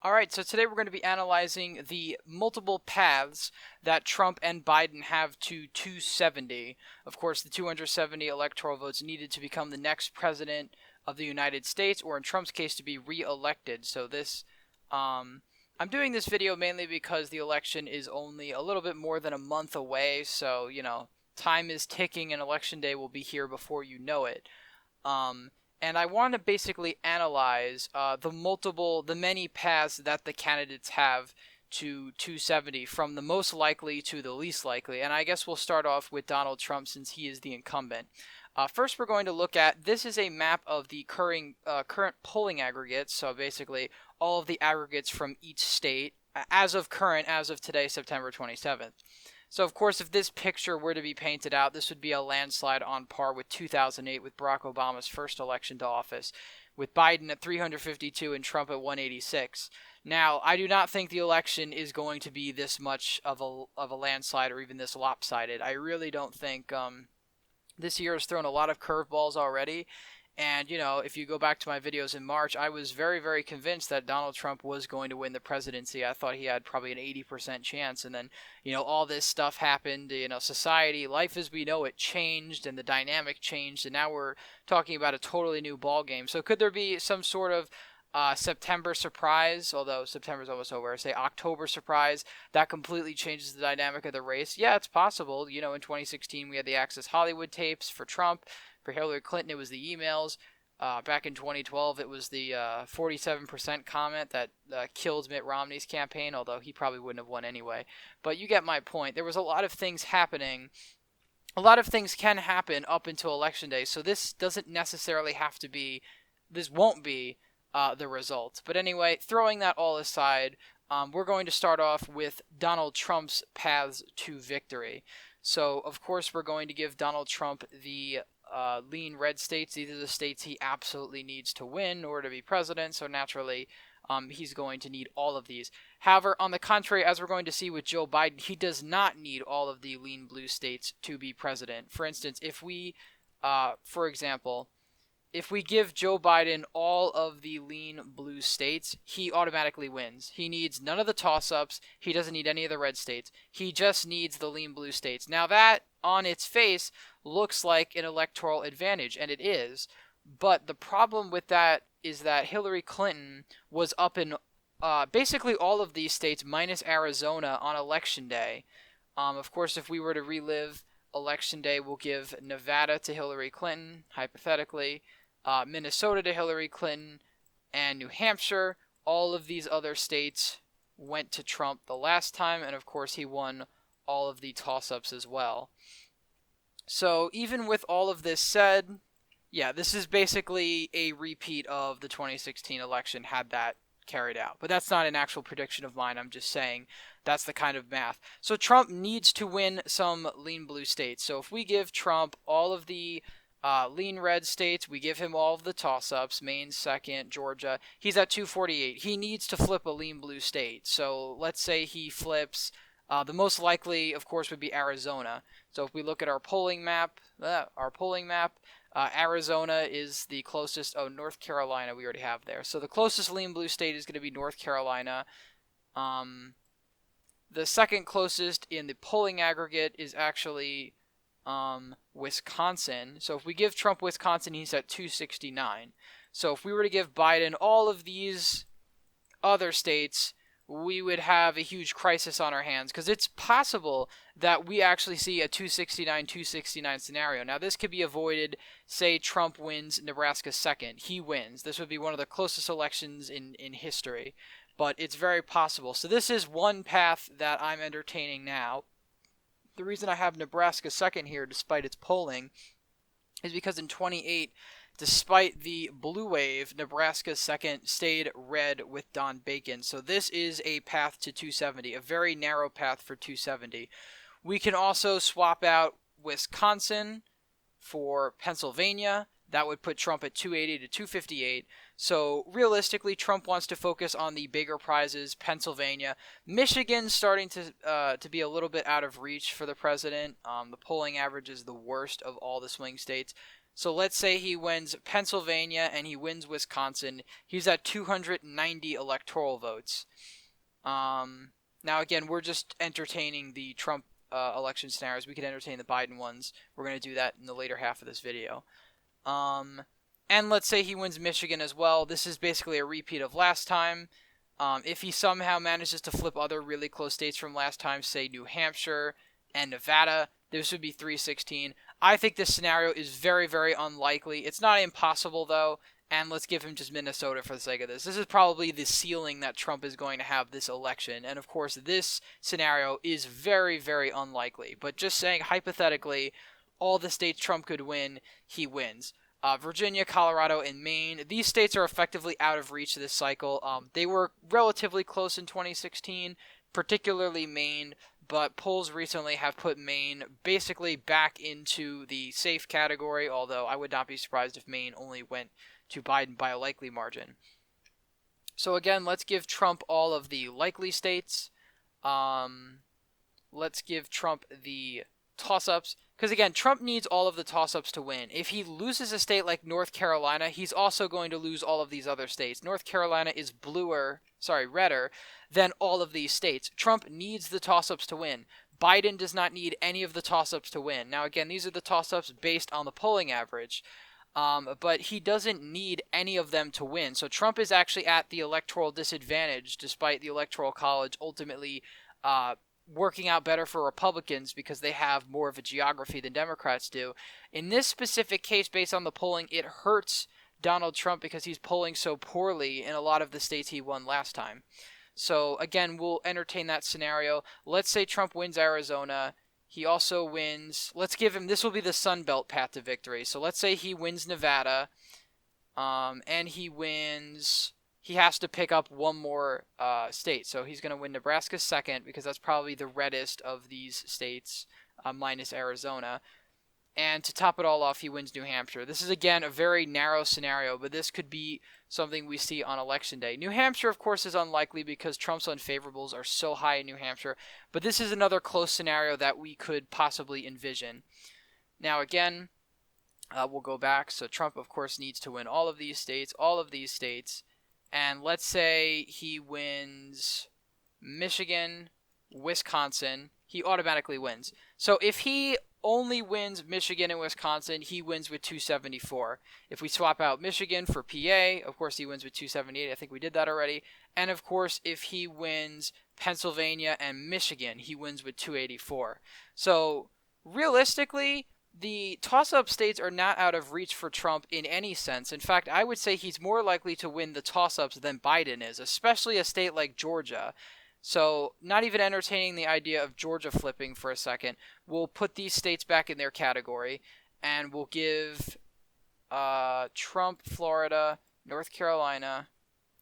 Alright, so today we're going to be analyzing the multiple paths that Trump and Biden have to 270. Of course, the 270 electoral votes needed to become the next president of the United States, or in Trump's case, to be re-elected. So I'm doing this video mainly because the election is only a little bit more than a month away, so, time is ticking and election day will be here before you know it. And I want to basically analyze the many paths that the candidates have to 270, from the most likely to the least likely. And I guess we'll start off with Donald Trump since he is the incumbent. First, we're going to look at, this is a map of the current polling aggregates, so basically all of the aggregates from each state as of today, September 27th. So, of course, if this picture were to be painted out, this would be a landslide on par with 2008, with Barack Obama's first election to office, with Biden at 352 and Trump at 186. Now, I do not think the election is going to be this much of a landslide or even this lopsided. I really don't think this year has thrown a lot of curveballs already. And, if you go back to my videos in March, I was very, very convinced that Donald Trump was going to win the presidency. I thought he had probably an 80% chance. And then, all this stuff happened. Society, life as we know it changed, and the dynamic changed. And now we're talking about a totally new ball game. So could there be some sort of September surprise, although September's almost over, say October surprise, that completely changes the dynamic of the race? Yeah, it's possible. In 2016, we had the Access Hollywood tapes for Trump. For Hillary Clinton, it was the emails. Back in 2012, it was the 47% comment that killed Mitt Romney's campaign, although he probably wouldn't have won anyway. But you get my point. There was a lot of things happening. A lot of things can happen up until Election Day, so this won't be the result. But anyway, throwing that all aside, we're going to start off with Donald Trump's paths to victory. So, of course, we're going to give Donald Trump the lean red states. These are the states he absolutely needs to win in order to be president, so naturally he's going to need all of these. However, on the contrary, as we're going to see with Joe Biden, he does not need all of the lean blue states to be president. For instance, if we give Joe Biden all of the lean blue states, he automatically wins. He needs none of the toss-ups. He doesn't need any of the red states. He just needs the lean blue states. Now that, on its face, looks like an electoral advantage, and it is. But the problem with that is that Hillary Clinton was up in basically all of these states minus Arizona on Election Day. Of course, if we were to relive Election Day, we'll give Nevada to Hillary Clinton, hypothetically. Minnesota to Hillary Clinton, and New Hampshire. All of these other states went to Trump the last time, and of course he won all of the toss-ups as well. So even with all of this said, yeah, this is basically a repeat of the 2016 election had that carried out. But that's not an actual prediction of mine. I'm just saying that's the kind of math. So Trump needs to win some lean blue states. So if we give Trump all of the lean red states, we give him all of the toss-ups, Maine second, Georgia, he's at 248. He needs to flip a lean blue state. So let's say he flips, the most likely, of course, would be Arizona. So if we look at our polling map, Arizona is the closest. Oh, North Carolina we already have there. So the closest lean blue state is going to be North Carolina. The second closest in the polling aggregate is actually Wisconsin. So if we give Trump Wisconsin, he's at 269. So if we were to give Biden all of these other states, we would have a huge crisis on our hands, because it's possible that we actually see a 269 scenario. Now, this could be avoided. Say Trump wins Nebraska second. He wins. This would be one of the closest elections in history, but it's very possible. So this is one path that I'm entertaining now. The reason I have Nebraska second here, despite its polling, is because in 28, despite the blue wave, Nebraska second stayed red with Don Bacon. So this is a path to 270, a very narrow path for 270. We can also swap out Wisconsin for Pennsylvania. That would put Trump at 280 to 258. So realistically, Trump wants to focus on the bigger prizes. Pennsylvania, Michigan's starting to be a little bit out of reach for the president. The polling average is the worst of all the swing states. So let's say he wins Pennsylvania and he wins Wisconsin. He's at 290 electoral votes. Now, again, we're just entertaining the Trump election scenarios. We could entertain the Biden ones. We're going to do that in the later half of this video. And let's say he wins Michigan as well. This is basically a repeat of last time. If he somehow manages to flip other really close states from last time, say New Hampshire and Nevada, this would be 316. I think this scenario is very, very unlikely. It's not impossible, though. And let's give him just Minnesota for the sake of this. This is probably the ceiling that Trump is going to have this election. And, of course, this scenario is very, very unlikely. But just saying, hypothetically, all the states Trump could win, he wins. Virginia, Colorado, and Maine. These states are effectively out of reach this cycle. They were relatively close in 2016, particularly Maine. But polls recently have put Maine basically back into the safe category, although I would not be surprised if Maine only went to Biden by a likely margin. So again, let's give Trump all of the likely states. Let's give Trump the toss-ups. Because again, Trump needs all of the toss-ups to win. If he loses a state like North Carolina, he's also going to lose all of these other states. North Carolina is redder than all of these states. Trump needs the toss-ups to win. Biden does not need any of the toss-ups to win. Now again, these are the toss-ups based on the polling average. But he doesn't need any of them to win. So Trump is actually at the electoral disadvantage, despite the Electoral College ultimately working out better for Republicans because they have more of a geography than Democrats do. In this specific case, based on the polling, it hurts Donald Trump because he's polling so poorly in a lot of the states he won last time. So again, we'll entertain that scenario. Let's say Trump wins Arizona. He also wins, let's give him, this will be the Sun Belt path to victory. So let's say he wins Nevada, and he has to pick up one more state. So he's going to win Nebraska second, because that's probably the reddest of these states, minus Arizona. And to top it all off, he wins New Hampshire. This is, again, a very narrow scenario, but this could be something we see on Election Day. New Hampshire, of course, is unlikely because Trump's unfavorables are so high in New Hampshire, but this is another close scenario that we could possibly envision. Now, again, we'll go back. So Trump, of course, needs to win all of these states, and let's say he wins Michigan, Wisconsin. He automatically wins. So if he only wins Michigan and Wisconsin, he wins with 274. If we swap out Michigan for PA, of course he wins with 278. I think we did that already. And of course, if he wins Pennsylvania and Michigan, he wins with 284. So realistically, the toss-up states are not out of reach for Trump in any sense. In fact, I would say he's more likely to win the toss-ups than Biden is, especially a state like Georgia. So, not even entertaining the idea of Georgia flipping for a second, we'll put these states back in their category, and we'll give Trump, Florida, North Carolina.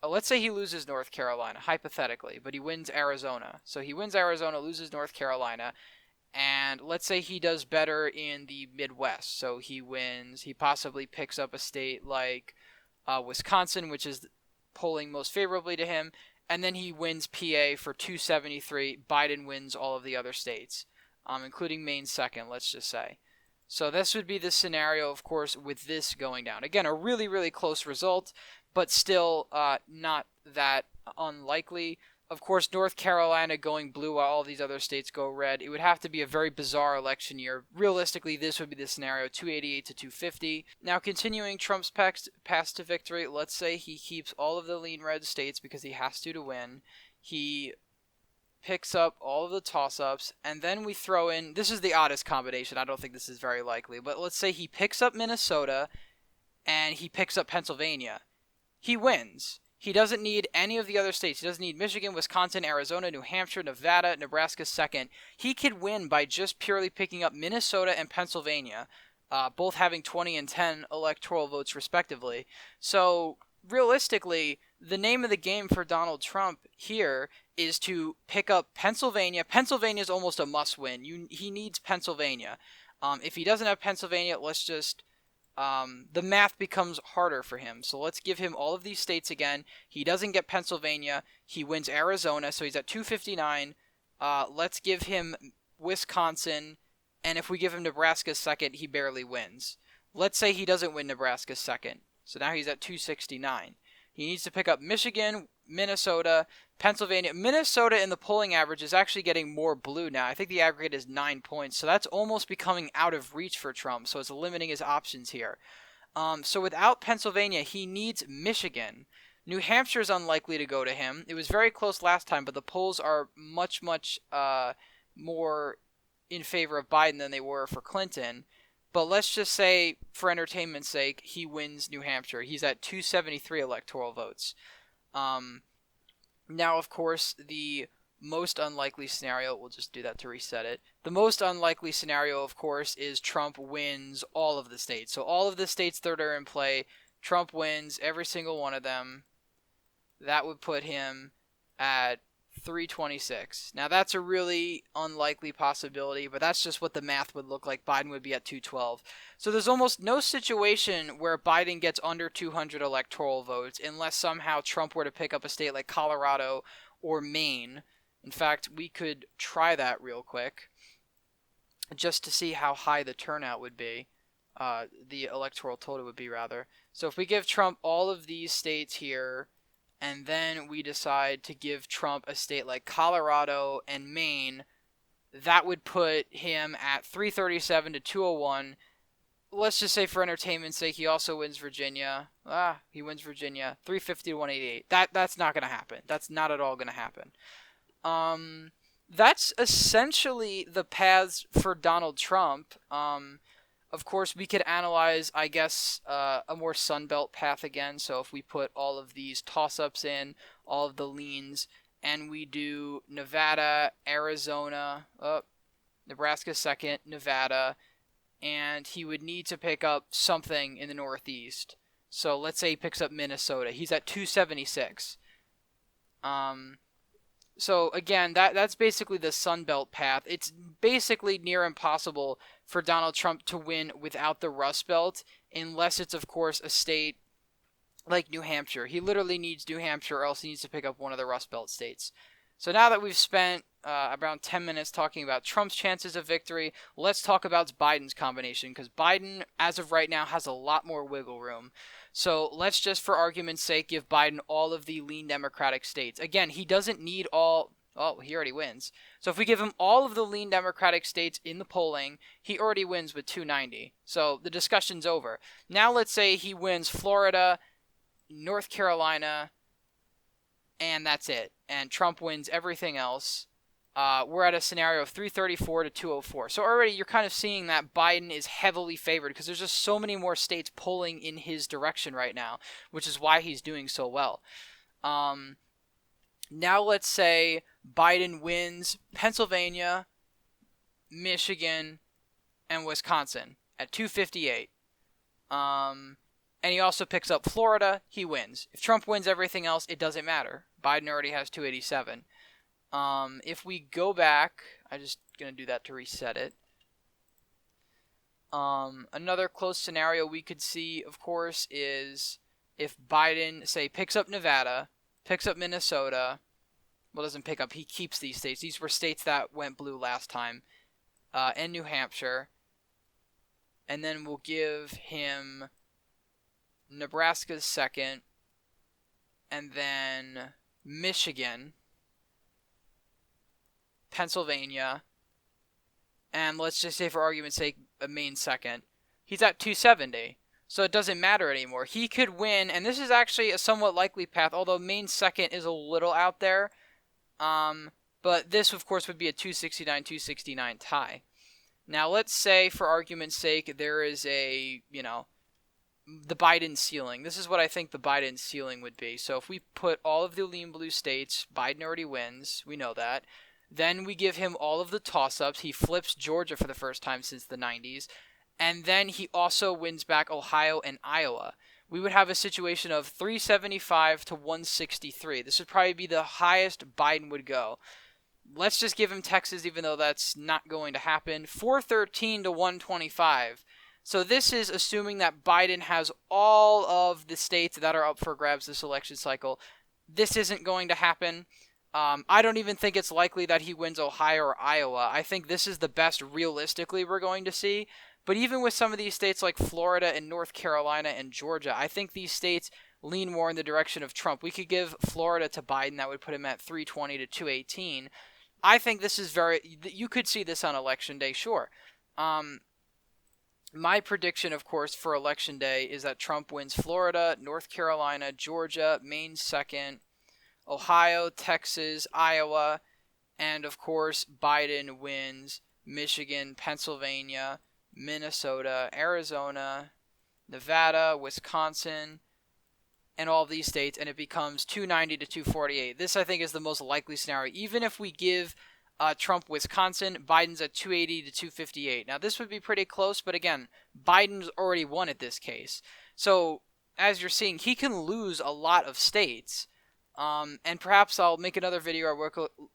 Let's say he loses North Carolina, hypothetically, but he wins Arizona. So he wins Arizona, loses North Carolina, and let's say he does better in the Midwest. So he possibly picks up a state like Wisconsin, which is polling most favorably to him, and then he wins PA for 273. Biden wins all of the other states, including Maine second, let's just say. So this would be the scenario, of course, with this going down. Again, a really, really close result, but still not that unlikely. Of course, North Carolina going blue while all these other states go red. It would have to be a very bizarre election year. Realistically, this would be the scenario, 288 to 250. Now, continuing Trump's path to victory, let's say he keeps all of the lean red states because he has to win. He picks up all of the toss-ups, and then we throw in, this is the oddest combination, I don't think this is very likely, but let's say he picks up Minnesota and he picks up Pennsylvania. He wins. He doesn't need any of the other states. He doesn't need Michigan, Wisconsin, Arizona, New Hampshire, Nevada, Nebraska second. He could win by just purely picking up Minnesota and Pennsylvania, both having 20 and 10 electoral votes respectively. So realistically, the name of the game for Donald Trump here is to pick up Pennsylvania. Pennsylvania is almost a must-win. He needs Pennsylvania. If he doesn't have Pennsylvania, let's just... the math becomes harder for him. So let's give him all of these states again. He doesn't get Pennsylvania. He wins Arizona, so he's at 259. Let's give him Wisconsin. And if we give him Nebraska second, he barely wins. Let's say he doesn't win Nebraska second. So now he's at 269. He needs to pick up Michigan, Minnesota, Pennsylvania. Minnesota in the polling average is actually getting more blue now. I think the aggregate is 9 points. So that's almost becoming out of reach for Trump. So it's limiting his options here. So without Pennsylvania, he needs Michigan. New Hampshire is unlikely to go to him. It was very close last time, but the polls are much more in favor of Biden than they were for Clinton. But let's just say, for entertainment's sake, he wins New Hampshire. He's at 273 electoral votes. Now, of course, the most unlikely scenario, we'll just do that to reset it. The most unlikely scenario, of course, is Trump wins all of the states. So all of the states that are in play, Trump wins every single one of them. That would put him at 326. Now, that's a really unlikely possibility, but that's just what the math would look like. Biden would be at 212. So there's almost no situation where Biden gets under 200 electoral votes unless somehow Trump were to pick up a state like Colorado or Maine. In fact, we could try that real quick just to see how high the turnout would be. The electoral total would be, rather. So if we give Trump all of these states here, and then we decide to give Trump a state like Colorado and Maine, that would put him at 337 to 201. Let's just say for entertainment's sake, he also wins Virginia. He wins Virginia, 350 to 188. That's not going to happen. That's not at all going to happen. That's essentially the paths for Donald Trump. Of course, we could analyze, I guess, a more Sunbelt path again. So if we put all of these toss-ups in, all of the leans, and we do Nevada, Arizona, Nebraska second, Nevada, and he would need to pick up something in the Northeast. So let's say he picks up Minnesota. He's at 276. So again, that's basically the Sunbelt path. It's basically near impossible for Donald Trump to win without the Rust Belt, unless it's, of course, a state like New Hampshire. He literally needs New Hampshire, or else he needs to pick up one of the Rust Belt states. So now that we've spent around 10 minutes talking about Trump's chances of victory, let's talk about Biden's combination, because Biden, as of right now, has a lot more wiggle room. So let's just, for argument's sake, give Biden all of the lean Democratic states. Again, he doesn't need all... Oh, he already wins. So if we give him all of the lean Democratic states in the polling, he already wins with 290. So the discussion's over. Now let's say he wins Florida, North Carolina, and that's it. And Trump wins everything else. We're at a scenario of 334 to 204. So already you're kind of seeing that Biden is heavily favored because there's just so many more states polling in his direction right now, which is why he's doing so well. Now let's say Biden wins Pennsylvania, Michigan, and Wisconsin at 258. And he also picks up Florida, he wins. If Trump wins everything else, it doesn't matter. Biden already has 287. If we go back, I'm just going to do that to reset it. Another close scenario we could see, of course, is if Biden, say, picks up Nevada, picks up Minnesota, well, doesn't pick up, he keeps these states. These were states that went blue last time, and New Hampshire. And then we'll give him Nebraska's second, and then Michigan, Pennsylvania, and let's just say for argument's sake, Maine second. He's at 270, so it doesn't matter anymore. He could win, and this is actually a somewhat likely path, although Maine second is a little out there. But this, of course, would be a 269-269 tie. Now, let's say, for argument's sake, there is a, the Biden ceiling. This is what I think the Biden ceiling would be. So if we put all of the lean blue states, Biden already wins. We know that. Then we give him all of the toss-ups. He flips Georgia for the first time since the 90s. And then he also wins back Ohio and Iowa. We would have a situation of 375 to 163. This would probably be the highest Biden would go. Let's just give him Texas, even though that's not going to happen. 413 to 125. So this is assuming that Biden has all of the states that are up for grabs this election cycle. This isn't going to happen. I don't even think it's likely that he wins Ohio or Iowa. I think this is the best realistically we're going to see. But even with some of these states like Florida and North Carolina and Georgia, I think these states lean more in the direction of Trump. We could give Florida to Biden. That would put him at 320 to 218. I think this is you could see this on Election Day, sure. My prediction, of course, for Election Day is that Trump wins Florida, North Carolina, Georgia, Maine second, Ohio, Texas, Iowa, and, of course, Biden wins Michigan, Pennsylvania, Minnesota, Arizona, Nevada, Wisconsin, and all of these states, and it becomes 290 to 248. This, I think, is the most likely scenario. Even if we give Trump Wisconsin, Biden's at 280 to 258. Now, this would be pretty close, but again, Biden's already won at this case. So, as you're seeing, he can lose a lot of states. And perhaps I'll make another video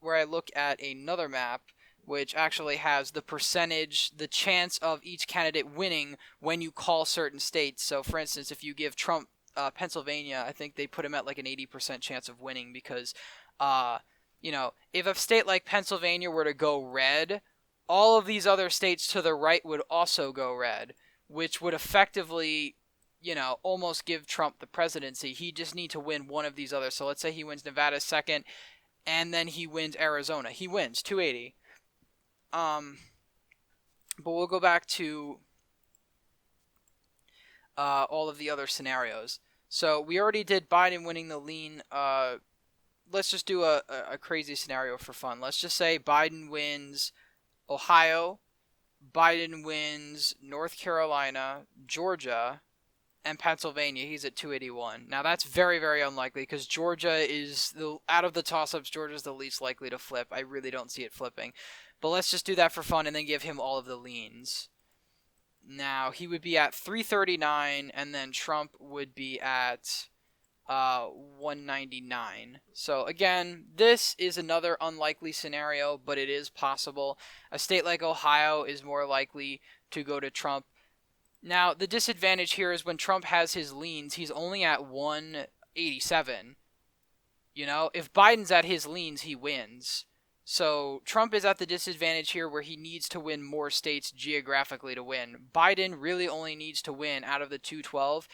where I look at another map, which actually has the percentage, the chance of each candidate winning when you call certain states. So, for instance, if you give Trump Pennsylvania, I think they put him at like an 80% chance of winning because, if a state like Pennsylvania were to go red, all of these other states to the right would also go red, which would effectively, almost give Trump the presidency. He just need to win one of these others. So let's say he wins Nevada second, and then he wins Arizona. He wins 280. But we'll go back to all of the other scenarios. So we already did Biden winning the lean. Let's just do a crazy scenario for fun. Let's just say Biden wins Ohio, Biden wins North Carolina, Georgia, and Pennsylvania. He's at 281. Now that's very, very unlikely because Georgia is, out of the toss-ups, Georgia's the least likely to flip. I really don't see it flipping. But let's just do that for fun and then give him all of the leans. Now, he would be at 339, and then Trump would be at 199. So, again, this is another unlikely scenario, but it is possible. A state like Ohio is more likely to go to Trump. Now, the disadvantage here is when Trump has his leans, he's only at 187. If Biden's at his leans, he wins. So Trump is at the disadvantage here where he needs to win more states geographically to win. Biden really only needs to win out of the 212.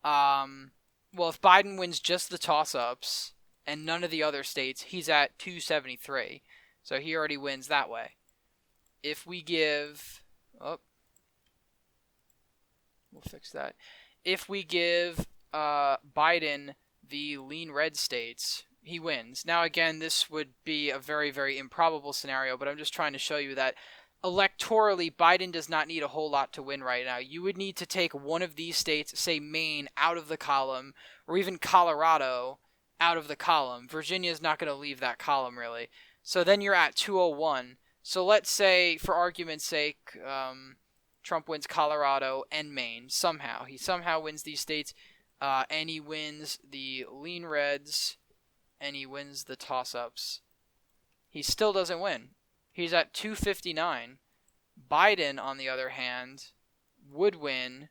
If Biden wins just the toss-ups and none of the other states, he's at 273. So he already wins that way. If we give... we'll fix that. If we give Biden the lean red states, he wins. Now, again, this would be a very, very improbable scenario, but I'm just trying to show you that electorally, Biden does not need a whole lot to win right now. You would need to take one of these states, say Maine, out of the column, or even Colorado out of the column. Virginia's not going to leave that column, really. So then you're at 201. So let's say, for argument's sake, Trump wins Colorado and Maine somehow. He somehow wins these states, and he wins the lean reds, and he wins the toss-ups. He still doesn't win. He's at 259. Biden, on the other hand, would win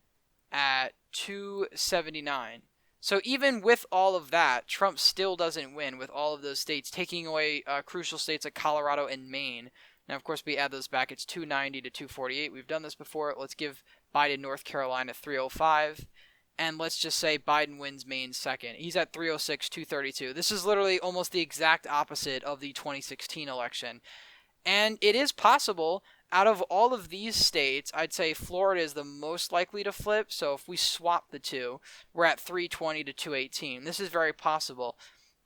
at 279. So even with all of that, Trump still doesn't win with all of those states, taking away crucial states like Colorado and Maine. Now, of course, we add those back. It's 290 to 248. We've done this before. Let's give Biden North Carolina 305. And let's just say Biden wins Maine second. He's at 306, 232. This is literally almost the exact opposite of the 2016 election. And it is possible, out of all of these states, I'd say Florida is the most likely to flip. So if we swap the two, we're at 320 to 218. This is very possible.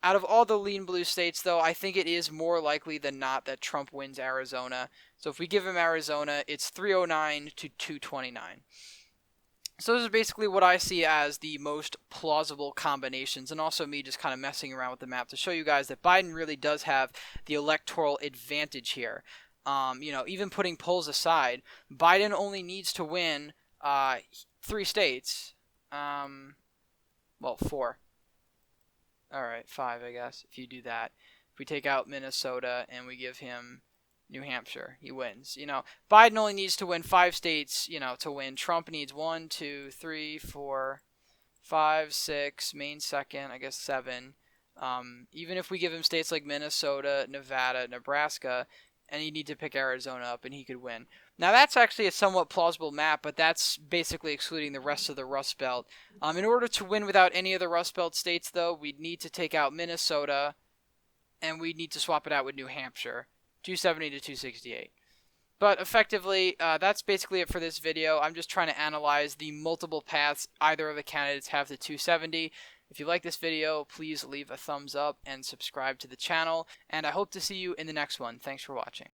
Out of all the lean blue states, though, I think it is more likely than not that Trump wins Arizona. So if we give him Arizona, it's 309 to 229. So this is basically what I see as the most plausible combinations, and also me just kind of messing around with the map to show you guys that Biden really does have the electoral advantage here. Even putting polls aside, Biden only needs to win 3 states. 4. All right, 5, I guess, if you do that. If we take out Minnesota and we give him New Hampshire, he wins. Biden only needs to win 5 states, to win. Trump needs 1, 2, 3, 4, 5, 6, Maine second, I guess 7. Even if we give him states like Minnesota, Nevada, Nebraska, and you need to pick Arizona up, and he could win. Now, that's actually a somewhat plausible map, but that's basically excluding the rest of the Rust Belt. In order to win without any of the Rust Belt states, though, we'd need to take out Minnesota, and we'd need to swap it out with New Hampshire, 270 to 268. But effectively, that's basically it for this video. I'm just trying to analyze the multiple paths either of the candidates have to 270. If you like this video, please leave a thumbs up and subscribe to the channel. And I hope to see you in the next one. Thanks for watching.